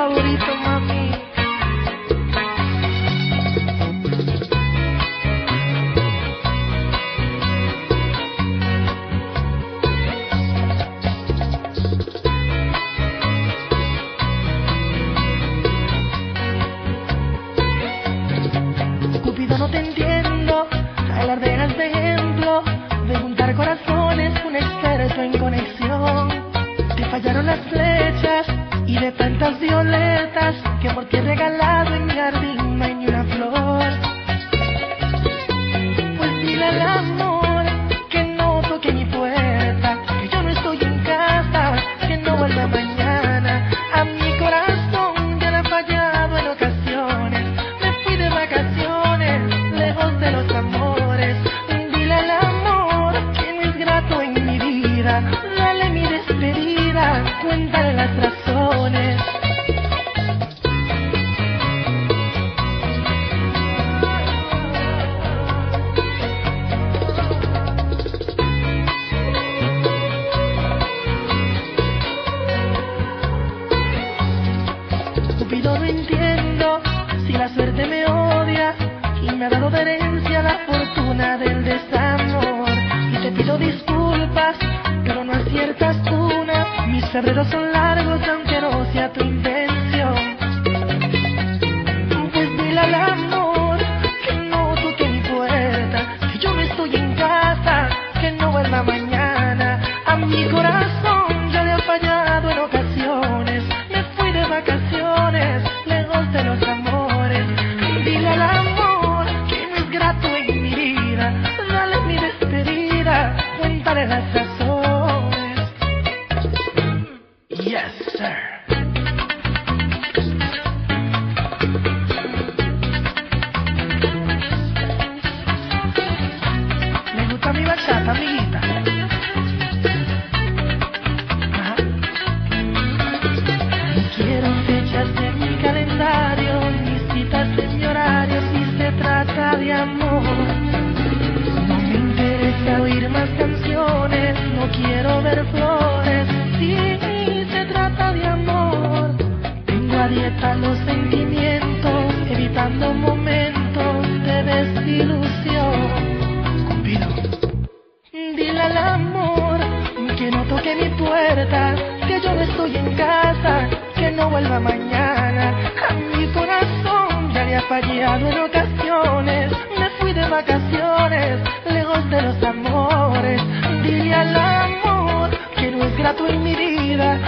favorito, mami. Cupido, no te entiendo, alardeas de ejemplo, de juntar corazones, un experto en conexión. Te fallaron las flechas y de tantas violetas que por ti he regalado en mi jardín no hay ni una flor. Pues dile al amor que no toque mi puerta, que yo no estoy en casa, que no vuelva mañana. A mi corazón ya le ha fallado en ocasiones, me fui de vacaciones, lejos de los amores. Dile al amor que no es grato en mi vida, dale mi despedida, cuéntale las razones. Cupido, no entiendo si la suerte me odia y me ha dado de herencia la fortuna del desamor. Y te pido disculpas, pero no aciertas una. Mis febrero son largos aunque no sea tu intención. Pues dile al amor que no toque mi puerta, que yo no estoy en casa, que no vuelva mañana. A mi corazón ya le ha fallado en ocasiones, me fui de vacaciones, lejos de los amores. Dile al amor que no es grato en mi vida, dale mi despedida, cuéntale las razones. Yes, sir. Me gusta mi bachata, amiguita. Ajá. No quiero fechas en mi calendario, ni citas en mi horario si se trata de amor. No me interesa oír más canciones, no quiero ver flores si se trata de amor. Tengo a dieta los sentimientos, evitando momentos de desilusión. Cupido, dile al amor que no toque mi puerta, que yo no estoy en casa, que no vuelva mañana. A mi corazón ya le ha fallado en ocasiones, me fui de vacaciones, lejos de los amores. Dile al amor que no es grato en mi vida,